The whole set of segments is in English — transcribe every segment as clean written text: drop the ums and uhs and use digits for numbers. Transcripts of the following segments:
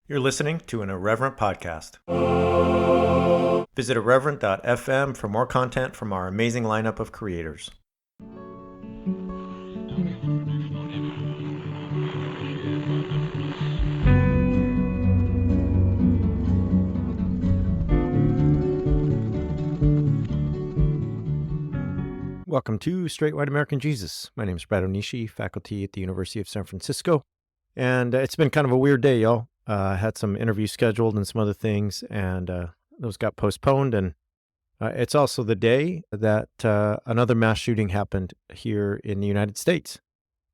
You're listening to an Irreverent podcast. Visit irreverent.fm for more content from our amazing lineup of creators. Welcome to Straight White American Jesus. My name is Brad Onishi, faculty at the University of San Francisco. And it's been kind of a weird day, y'all. I had some interviews scheduled and some other things, and those got postponed. And it's also the day that another mass shooting happened here in the United States.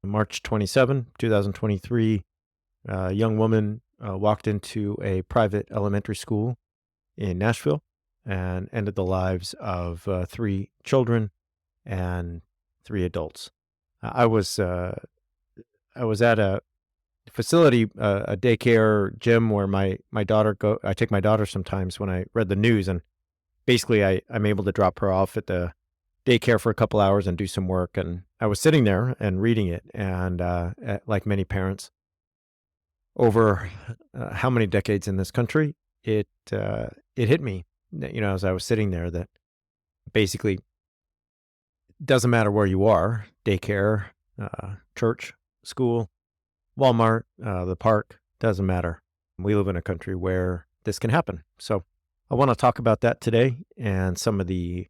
March 27, 2023, a young woman walked into a private elementary school in Nashville and ended the lives of 3 children and 3 adults. I was at a facility, a daycare gym where my daughter I take my daughter sometimes when I read the news, and basically I'm able to drop her off at the daycare for a couple hours and do some work. And I was sitting there and reading it, and like many parents, over how many decades in this country, it hit me, as I was sitting there, that basically doesn't matter where you are, daycare, church, school, Walmart, the park, doesn't matter. We live in a country where this can happen. So I want to talk about that today and some of the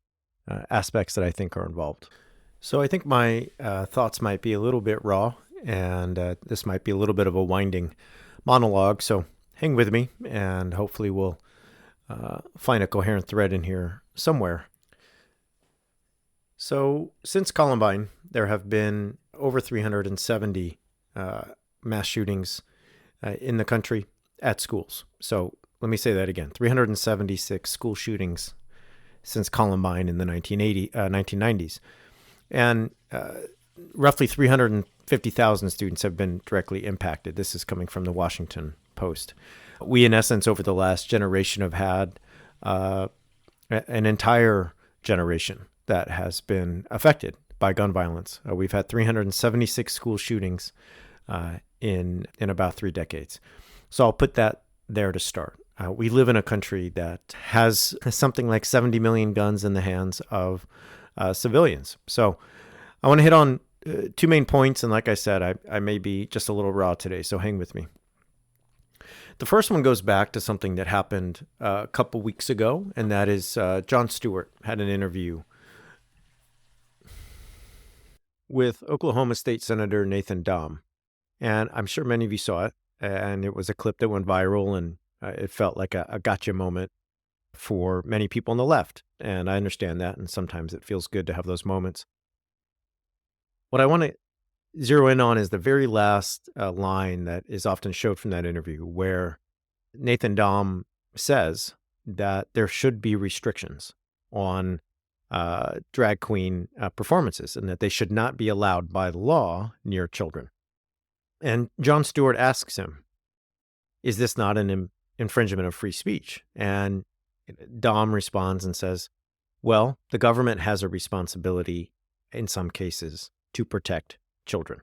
aspects that I think are involved. So I think my thoughts might be a little bit raw, and this might be a little bit of a winding monologue. So hang with me, and hopefully we'll find a coherent thread in here somewhere. So since Columbine, there have been over 370 mass shootings in the country at schools. So let me say that again, 376 school shootings since Columbine in the 1990s. And roughly 350,000 students have been directly impacted. This is coming from the Washington Post. We, in essence, over the last generation have had an entire generation that has been affected by gun violence. We've had 376 school shootings in about 3 decades. So I'll put that there to start. We live in a country that has something like 70 million guns in the hands of civilians. So I want to hit on 2 main points. And like I said, I may be just a little raw today, so hang with me. The first one goes back to something that happened a couple weeks ago, and that is Jon Stewart had an interview with Oklahoma State Senator Nathan Dahm. And I'm sure many of you saw it, and it was a clip that went viral, and it felt like a gotcha moment for many people on the left. And I understand that, and sometimes it feels good to have those moments. What I want to zero in on is the very last line that is often showed from that interview, where Nathan Dahm says that there should be restrictions on drag queen performances, and that they should not be allowed by law near children. And Jon Stewart asks him, is this not an infringement of free speech? And Dahm responds and says, well, the government has a responsibility in some cases to protect children.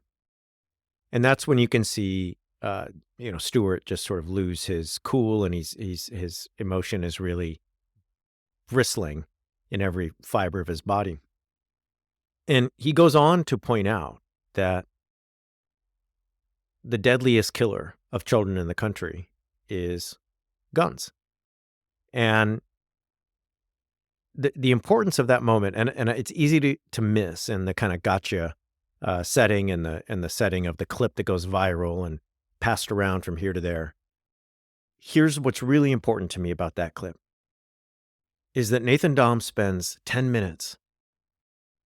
And that's when you can see, Stewart just sort of lose his cool, and his emotion is really bristling in every fiber of his body. And he goes on to point out that the deadliest killer of children in the country is guns. And the importance of that moment, and it's easy to miss in the kind of gotcha setting and the setting of the clip that goes viral and passed around from here to there. Here's what's really important to me about that clip, is that Nathan Dahm spends 10 minutes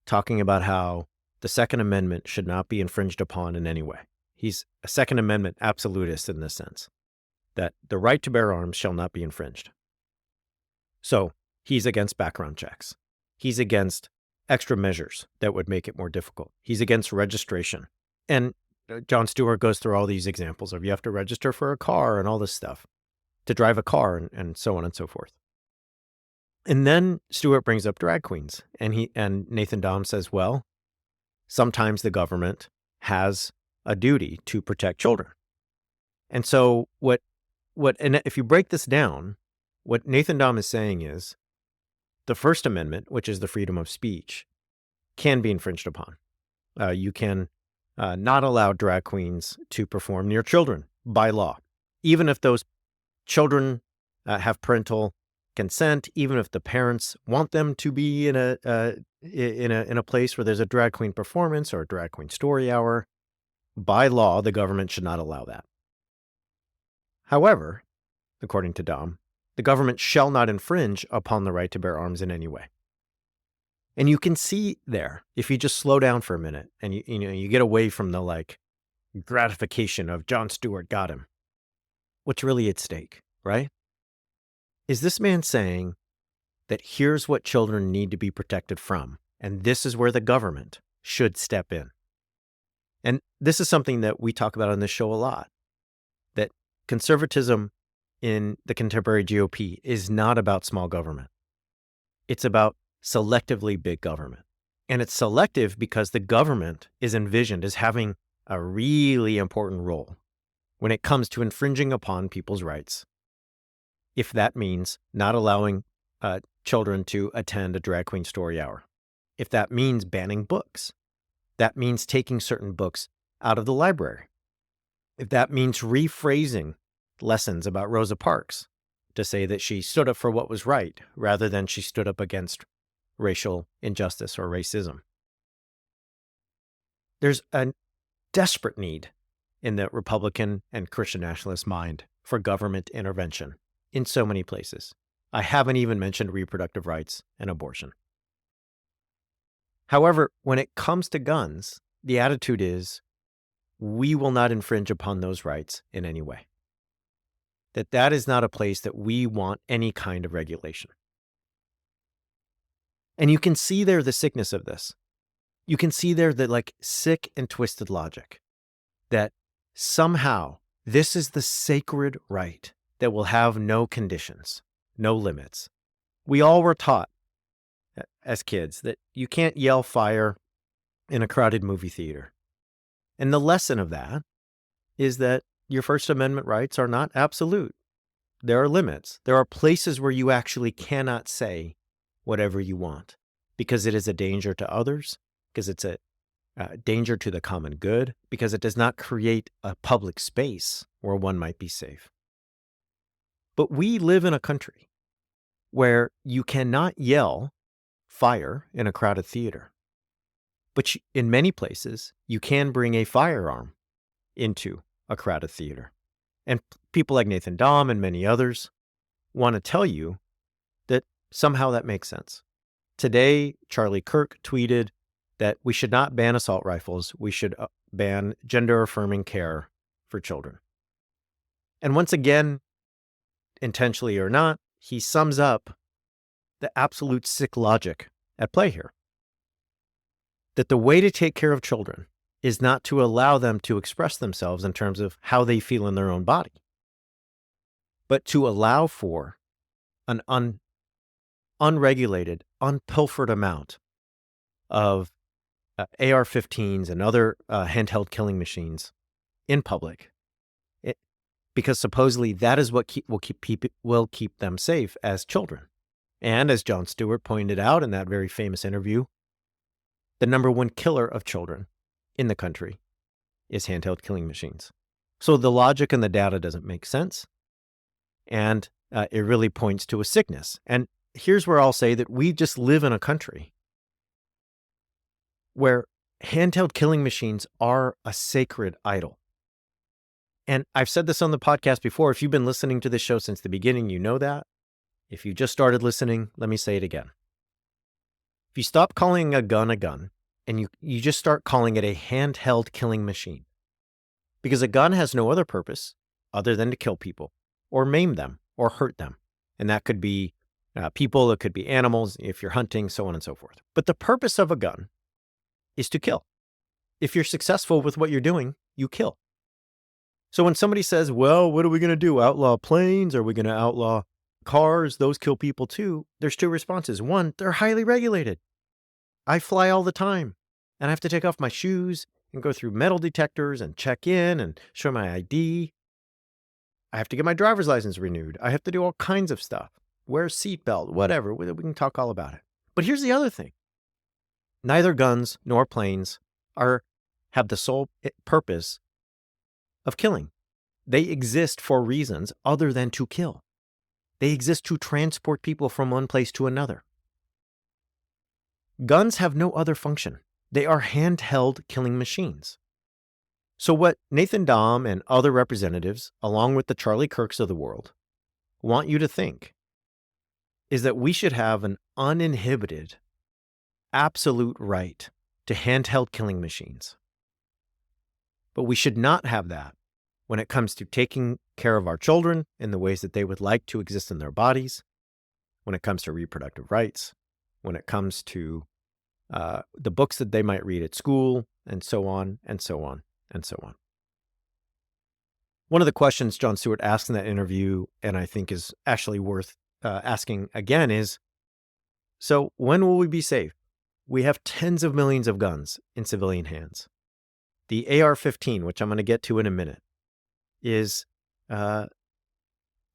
talking about how the Second Amendment should not be infringed upon in any way. He's a Second Amendment absolutist in this sense, that the right to bear arms shall not be infringed. So he's against background checks. He's against extra measures that would make it more difficult. He's against registration. And Jon Stewart goes through all these examples of you have to register for a car and all this stuff to drive a car and so on and so forth. And then Stewart brings up drag queens, and Nathan Dahm says, well, sometimes the government has a duty to protect children. And so what And if you break this down, what Nathan Dahm is saying is the First Amendment, which is the freedom of speech, can be infringed upon. You can not allow drag queens to perform near children by law, even if those children have parental consent, even if the parents want them to be in a place where there's a drag queen performance or a drag queen story hour. By law, the government should not allow that. However, according to Dom, the government shall not infringe upon the right to bear arms in any way. And you can see there, if you just slow down for a minute and you get away from the gratification of Jon Stewart got him, what's really at stake, right? Is this man saying that here's what children need to be protected from, and this is where the government should step in? And this is something that we talk about on this show a lot, that conservatism in the contemporary GOP is not about small government. It's about selectively big government. And it's selective because the government is envisioned as having a really important role when it comes to infringing upon people's rights. If that means not allowing children to attend a drag queen story hour, if that means banning books, that means taking certain books out of the library, if that means rephrasing lessons about Rosa Parks to say that she stood up for what was right rather than she stood up against racial injustice or racism. There's a desperate need in the Republican and Christian nationalist mind for government intervention in so many places. I haven't even mentioned reproductive rights and abortion. However, when it comes to guns, the attitude is we will not infringe upon those rights in any way. That is not a place that we want any kind of regulation. And you can see there the sickness of this. You can see there the sick and twisted logic that somehow this is the sacred right that will have no conditions, no limits. We all were taught as kids that you can't yell fire in a crowded movie theater. And the lesson of that is that your First Amendment rights are not absolute. There are limits. There are places where you actually cannot say whatever you want because it is a danger to others, because it's a danger to the common good, because it does not create a public space where one might be safe. But we live in a country where you cannot yell fire in a crowded theater. But in many places, you can bring a firearm into a crowded theater. And people like Nathan Dahm and many others want to tell you that somehow that makes sense. Today, Charlie Kirk tweeted that we should not ban assault rifles. We should ban gender-affirming care for children. And once again, intentionally or not, he sums up the absolute sick logic at play here. That the way to take care of children is not to allow them to express themselves in terms of how they feel in their own body, but to allow for an unregulated, unpilfered amount of AR-15s and other handheld killing machines in public, because supposedly that is what will keep them safe as children. And as Jon Stewart pointed out in that very famous interview, the number one killer of children in the country is handheld killing machines. So the logic and the data doesn't make sense, and it really points to a sickness. And here's where I'll say that we just live in a country where handheld killing machines are a sacred idol. And I've said this on the podcast before. If you've been listening to this show since the beginning, you know that. If you just started listening, let me say it again. If you stop calling a gun, and you just start calling it a handheld killing machine, because a gun has no other purpose other than to kill people or maim them or hurt them. And that could be people, it could be animals, if you're hunting, so on and so forth. But the purpose of a gun is to kill. If you're successful with what you're doing, you kill. So when somebody says, well, what are we going to do? Outlaw planes? Are we going to outlaw cars? Those kill people too. There's two responses. One, they're highly regulated. I fly all the time and I have to take off my shoes and go through metal detectors and check in and show my ID. I have to get my driver's license renewed. I have to do all kinds of stuff. Wear a seatbelt, whatever. We can talk all about it. But here's the other thing. Neither guns nor planes have the sole purpose of killing. They exist for reasons other than to kill. They exist to transport people from one place to another. Guns have no other function. They are handheld killing machines. So what Nathan Dahm and other representatives, along with the Charlie Kirks of the world, want you to think is that we should have an uninhibited, absolute right to handheld killing machines. But we should not have that when it comes to taking care of our children in the ways that they would like to exist in their bodies, when it comes to reproductive rights, when it comes to the books that they might read at school, and so on, and so on, and so on. One of the questions Jon Stewart asked in that interview, and I think is actually worth asking again, is, so when will we be safe? We have tens of millions of guns in civilian hands. The AR-15, which I'm going to get to in a minute, is all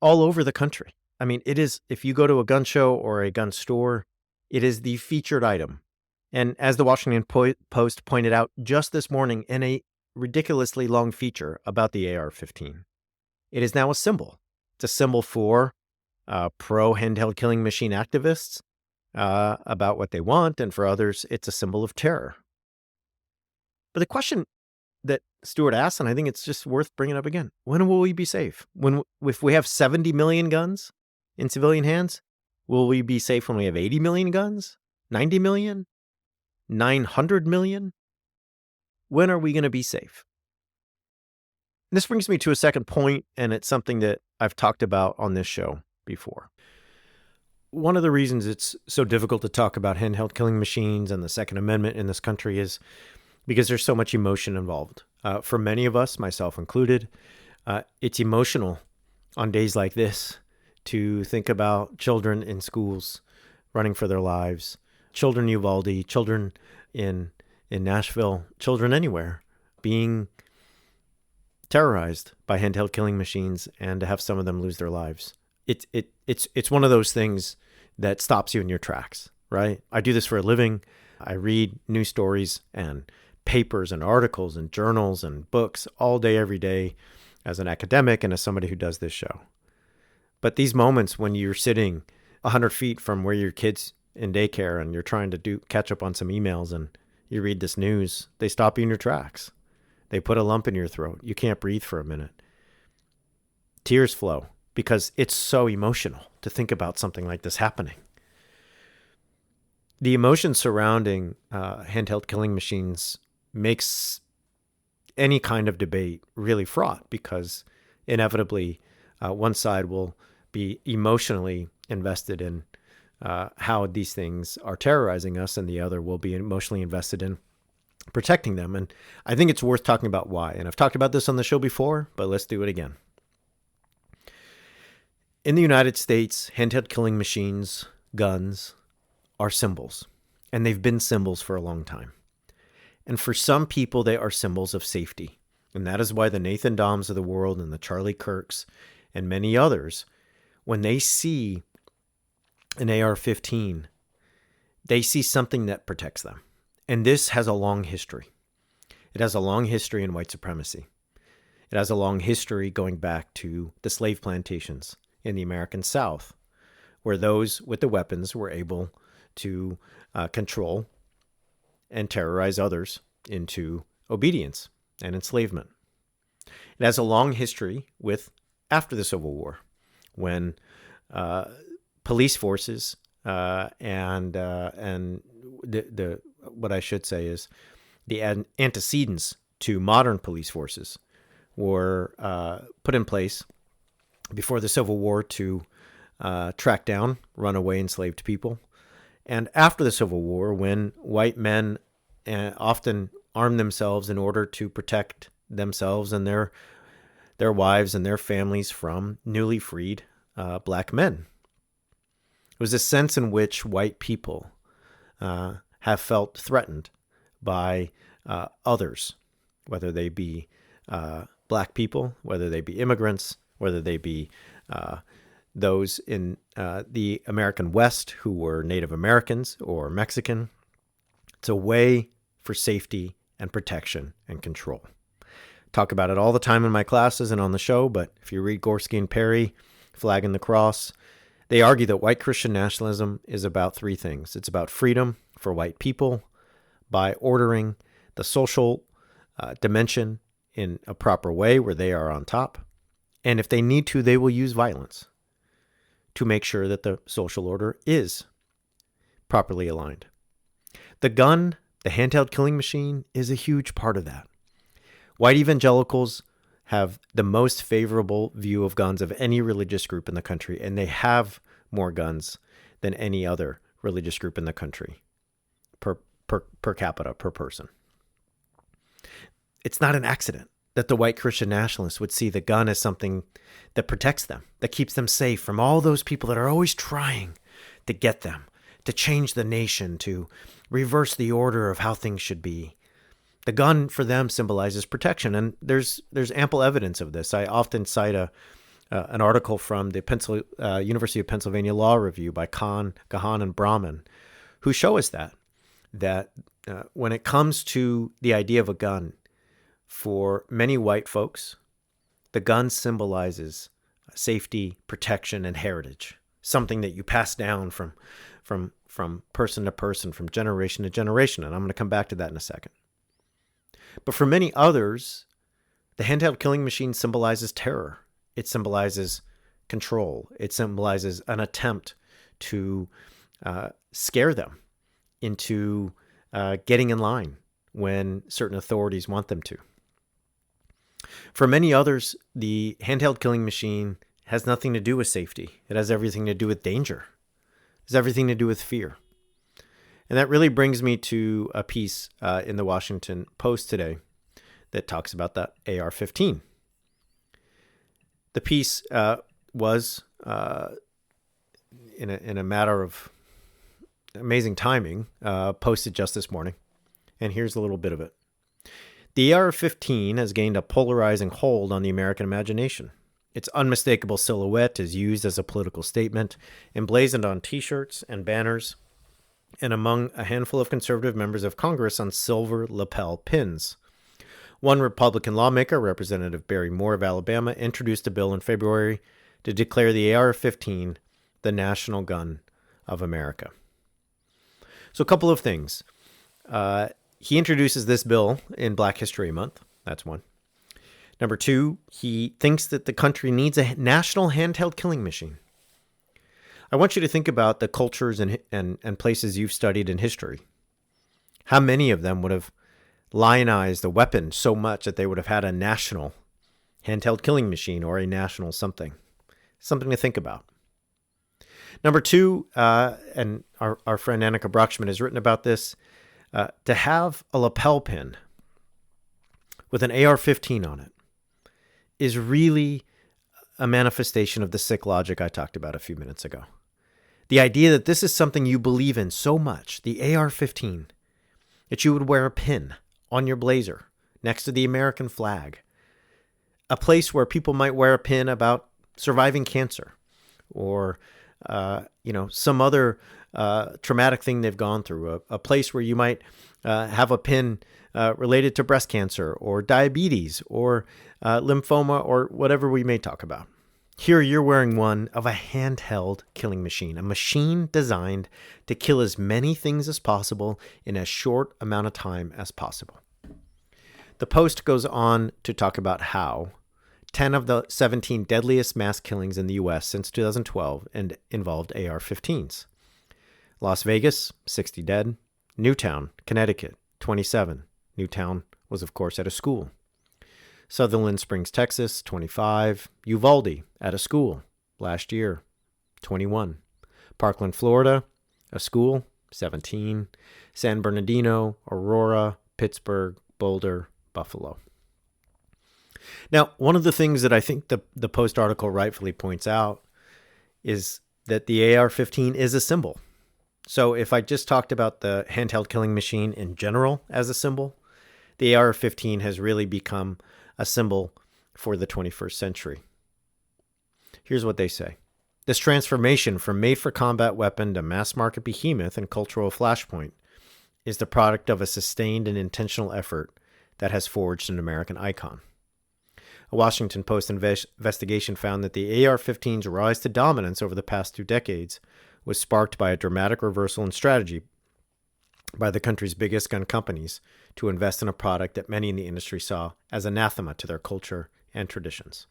over the country. I mean, it is, if you go to a gun show or a gun store, it is the featured item. And as the Washington Post pointed out just this morning in a ridiculously long feature about the AR-15, it is now a symbol. It's a symbol for pro-handheld killing machine activists about what they want, and for others, it's a symbol of terror. But the question that Stewart asked, and I think it's just worth bringing up again, when will we be safe? If we have 70 million guns in civilian hands, will we be safe when we have 80 million guns? 90 million? 900 million? When are we going to be safe? And this brings me to a second point, and it's something that I've talked about on this show before. One of the reasons it's so difficult to talk about handheld killing machines and the Second Amendment in this country is because there's so much emotion involved. For many of us, myself included, it's emotional on days like this to think about children in schools running for their lives, children in Uvalde, children in Nashville, children anywhere being terrorized by handheld killing machines, and to have some of them lose their lives. It's one of those things that stops you in your tracks, right? I do this for a living. I read news stories and papers and articles and journals and books all day, every day, as an academic and as somebody who does this show. But these moments when you're sitting 100 feet from where your kid's in daycare and you're trying to catch up on some emails and you read this news, they stop you in your tracks. They put a lump in your throat. You can't breathe for a minute. Tears flow because it's so emotional to think about something like this happening. The emotion surrounding handheld killing machines makes any kind of debate really fraught, because inevitably one side will be emotionally invested in how these things are terrorizing us, and the other will be emotionally invested in protecting them. And I think it's worth talking about why. And I've talked about this on the show before, but let's do it again. In the United States, handheld killing machines, guns, are symbols. And they've been symbols for a long time. And for some people, they are symbols of safety. And that is why the Nathan Dahms of the world and the Charlie Kirks and many others, when they see an AR-15, they see something that protects them. And this has a long history. It has a long history in white supremacy. It has a long history going back to the slave plantations in the American South, where those with the weapons were able to control and terrorize others into obedience and enslavement. It has a long history with after the Civil War, when police forces and the what I should say is the antecedents to modern police forces were put in place before the Civil War to track down runaway enslaved people. And after the Civil War, when white men often armed themselves in order to protect themselves and their wives and their families from newly freed black men. It was a sense in which white people have felt threatened by others, whether they be black people, whether they be immigrants, whether they be those in the American West who were Native Americans or Mexican. It's a way for safety and protection and control. Talk about it all the time in my classes and on the show, but if you read Gorski and Perry, Flag and the Cross, they argue that white Christian nationalism is about three things. It's about freedom for white people by ordering the social dimension in a proper way where they are on top. And if they need to, they will use violence to make sure that the social order is properly aligned. The gun, the handheld killing machine, is a huge part of that. White evangelicals have the most favorable view of guns of any religious group in the country, and they have more guns than any other religious group in the country per capita, per person. It's not an accident that the white Christian nationalists would see the gun as something that protects them, that keeps them safe from all those people that are always trying to get them, to change the nation, to reverse the order of how things should be. The gun for them symbolizes protection, and there's ample evidence of this. I often cite an article from the University of Pennsylvania Law Review by Gahan and Brahman, who show us that when it comes to the idea of a gun, for many white folks, the gun symbolizes safety, protection, and heritage, something that you pass down from person to person, from generation to generation, and I'm going to come back to that in a second. But for many others, the handheld killing machine symbolizes terror. It symbolizes control. It symbolizes an attempt to scare them into getting in line when certain authorities want them to. For many others, the handheld killing machine has nothing to do with safety. It has everything to do with danger. It has everything to do with fear. And that really brings me to a piece in the Washington Post today that talks about the AR-15. The piece was, in a matter of amazing timing, posted just this morning. And here's a little bit of it. The AR-15 has gained a polarizing hold on the American imagination. Its unmistakable silhouette is used as a political statement, emblazoned on T-shirts and banners, and among a handful of conservative members of Congress on silver lapel pins. One Republican lawmaker, Representative Barry Moore of Alabama, introduced a bill in February to declare the AR-15 the national gun of America. So a couple of things. He introduces this bill in Black History Month. That's one. Number two, he thinks that the country needs a national handheld killing machine. I want you to think about the cultures and places you've studied in history. How many of them would have lionized the weapon so much that they would have had a national handheld killing machine or a national something? Something to think about. Number two, and our friend Annika Brockschmidt has written about this, to have a lapel pin with an AR-15 on it is really a manifestation of the sick logic I talked about a few minutes ago. The idea that this is something you believe in so much, the AR-15, that you would wear a pin on your blazer next to the American flag, a place where people might wear a pin about surviving cancer or some other traumatic thing they've gone through, a place where you might have a pin related to breast cancer or diabetes or lymphoma or whatever we may talk about. Here you're wearing one of a handheld killing machine, a machine designed to kill as many things as possible in as short amount of time as possible. The Post goes on to talk about how 10 of the 17 deadliest mass killings in the U.S. since 2012 and involved AR-15s. Las Vegas, 60 dead. Newtown, Connecticut, 27. Newtown was, of course, at a school. Sutherland Springs, Texas, 25. Uvalde, at a school, last year, 21. Parkland, Florida, a school, 17. San Bernardino, Aurora, Pittsburgh, Boulder, Buffalo. Now, one of the things that I think the Post article rightfully points out is that the AR-15 is a symbol. So if I just talked about the handheld killing machine in general as a symbol, the AR-15 has really become a symbol for the 21st century. Here's what they say. This transformation from made-for-combat weapon to mass-market behemoth and cultural flashpoint is the product of a sustained and intentional effort that has forged an American icon. A Washington Post investigation found that the AR-15's rise to dominance over the past 2 decades was sparked by a dramatic reversal in strategy by the country's biggest gun companies to invest in a product that many in the industry saw as anathema to their culture and traditions.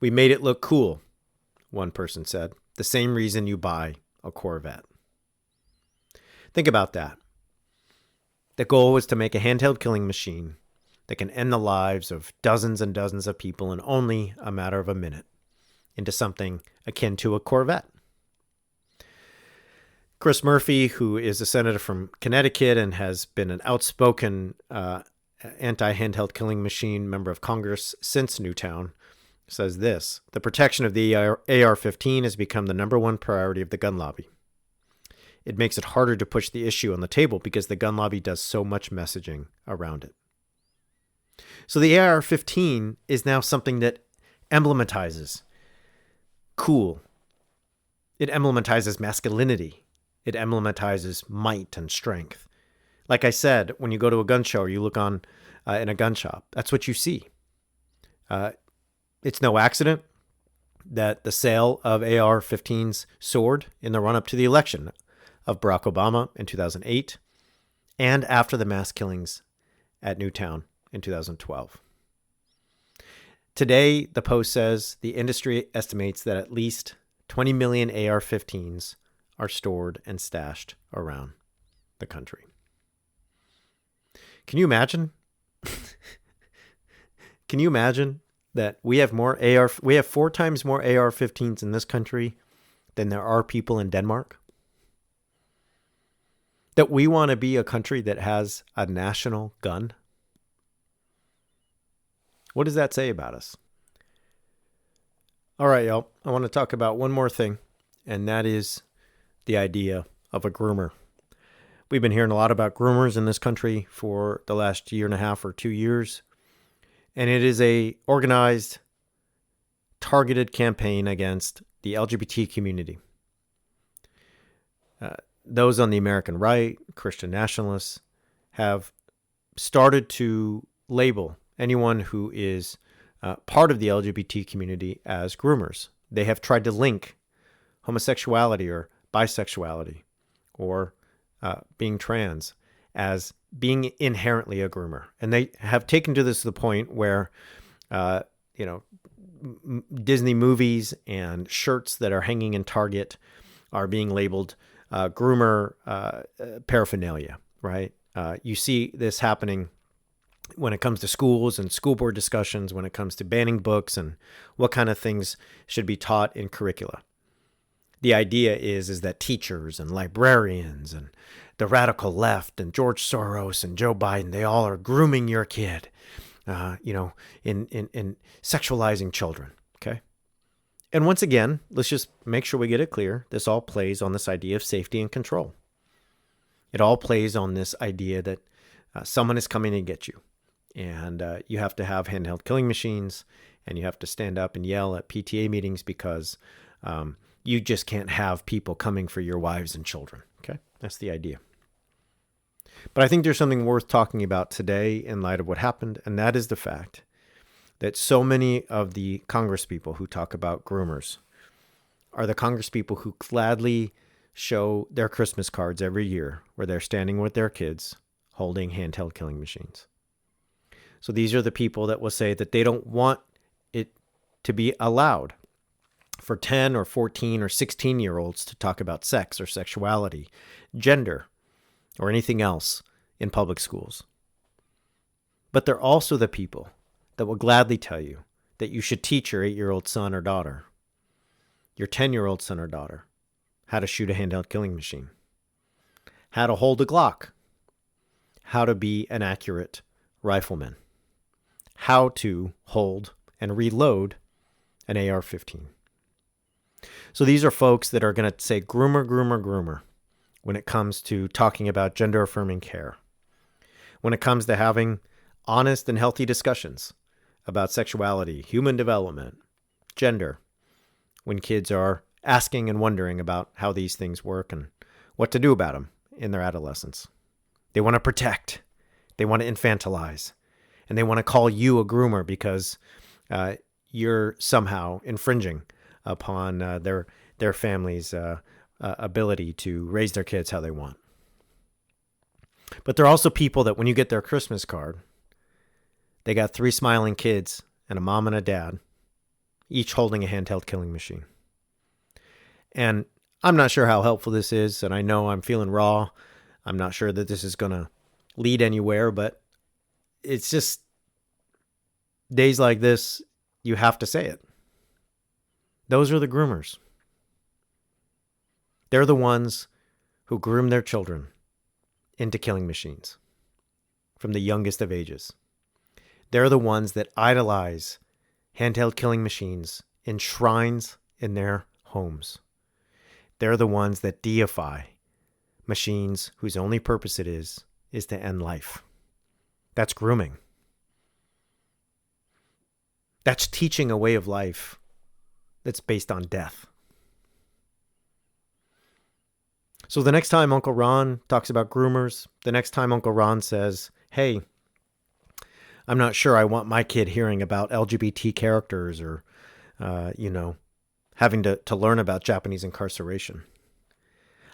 We made it look cool, one person said, the same reason you buy a Corvette. Think about that. The goal was to make a handheld killing machine that can end the lives of dozens and dozens of people in only a matter of a minute into something akin to a Corvette. Chris Murphy, who is a senator from Connecticut and has been an outspoken anti-handheld killing machine member of Congress since Newtown, says this: the protection of the AR-15 has become the number one priority of the gun lobby. It makes it harder to push the issue on the table because the gun lobby does so much messaging around it. So the AR-15 is now something that emblematizes cool. It emblematizes masculinity. It emblematizes might and strength. Like I said, when you go to a gun show or you look on in a gun shop, that's what you see. It's no accident that the sale of AR-15s soared in the run-up to the election of Barack Obama in 2008 and after the mass killings at Newtown in 2012. Today, the Post says the industry estimates that at least 20 million AR-15s are stored and stashed around the country. Can you imagine? Can you imagine that we have 4 times more AR-15s in this country than there are people in Denmark? That we want to be a country that has a national gun? What does that say about us? All right, y'all. I want to talk about one more thing, and that is the idea of a groomer. We've been hearing a lot about groomers in this country for the last year and a half or 2 years. And it is a organized, targeted campaign against the LGBT community. Those on the American right, Christian nationalists, have started to label anyone who is part of the LGBT community as groomers. They have tried to link homosexuality or bisexuality or being trans as being inherently a groomer. And they have taken to this to the point where, Disney movies and shirts that are hanging in Target are being labeled groomer paraphernalia, right? You see this happening when it comes to schools and school board discussions, when it comes to banning books and what kind of things should be taught in curricula. The idea is that teachers and librarians and the radical left and George Soros and Joe Biden, they all are grooming your kid, in sexualizing children, okay? And once again, let's just make sure we get it clear. This all plays on this idea of safety and control. It all plays on this idea that someone is coming to get you. And you have to have handheld killing machines, and you have to stand up and yell at PTA meetings because you just can't have people coming for your wives and children. Okay, that's the idea. But I think there's something worth talking about today in light of what happened, and that is the fact that so many of the congresspeople who talk about groomers are the congresspeople who gladly show their Christmas cards every year where they're standing with their kids holding handheld killing machines. So these are the people that will say that they don't want it to be allowed for 10 or 14 or 16-year-olds to talk about sex or sexuality, gender, or anything else in public schools. But they're also the people that will gladly tell you that you should teach your 8-year-old son or daughter, your 10-year-old son or daughter, how to shoot a handheld killing machine, how to hold a Glock, how to be an accurate rifleman, how to hold and reload an AR-15. So these are folks that are going to say groomer, groomer, groomer when it comes to talking about gender-affirming care, when it comes to having honest and healthy discussions about sexuality, human development, gender when kids are asking and wondering about how these things work and what to do about them in their adolescence. They want to protect. They want to infantilize. And they want to call you a groomer because you're somehow infringing upon their family's ability to raise their kids how they want. But there are also people that when you get their Christmas card, they got 3 smiling kids and a mom and a dad, each holding a handheld killing machine. And I'm not sure how helpful this is, and I know I'm feeling raw. I'm not sure that this is going to lead anywhere, but it's just days like this, you have to say it. Those are the groomers. They're the ones who groom their children into killing machines from the youngest of ages. They're the ones that idolize handheld killing machines in shrines in their homes. They're the ones that deify machines whose only purpose it is to end life. That's grooming. That's teaching a way of life that's based on death. So the next time Uncle Ron talks about groomers, the next time Uncle Ron says, hey, I'm not sure I want my kid hearing about LGBT characters or, having to learn about Japanese incarceration.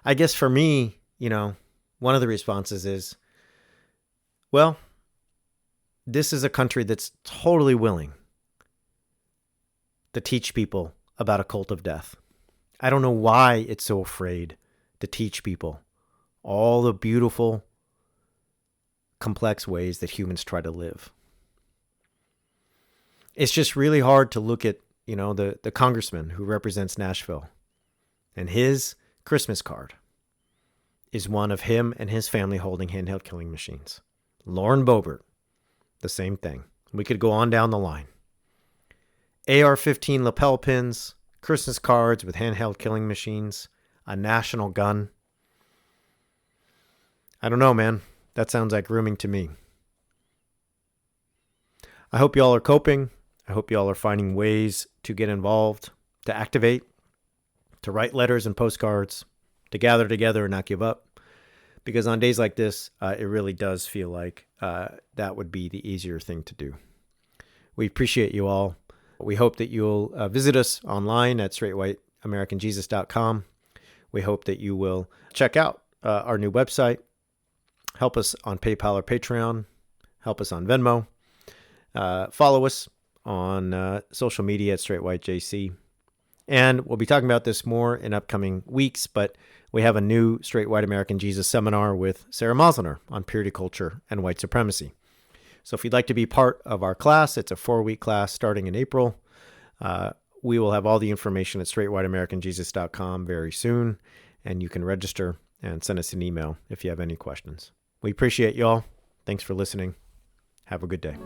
I guess for me, one of the responses is, well, this is a country that's totally willing to teach people about a cult of death. I don't know why it's so afraid to teach people all the beautiful, complex ways that humans try to live. It's just really hard to look at, the congressman who represents Nashville, and his Christmas card is one of him and his family holding handheld killing machines. Lauren Boebert, the same thing. We could go on down the line. AR-15 lapel pins, Christmas cards with handheld killing machines, a national gun. I don't know, man. That sounds like grooming to me. I hope y'all are coping. I hope y'all are finding ways to get involved, to activate, to write letters and postcards, to gather together and not give up. Because on days like this, it really does feel like that would be the easier thing to do. We appreciate you all. We hope that you'll visit us online at straightwhiteamericanjesus.com. We hope that you will check out our new website, help us on PayPal or Patreon, help us on Venmo, follow us on social media at straightwhitejc. And we'll be talking about this more in upcoming weeks, but we have a new Straight White American Jesus seminar with Sarah Mosliner on purity culture and white supremacy. So if you'd like to be part of our class, it's a 4-week class starting in April. We will have all the information at straightwhiteamericanjesus.com very soon, and you can register and send us an email if you have any questions. We appreciate y'all. Thanks for listening. Have a good day.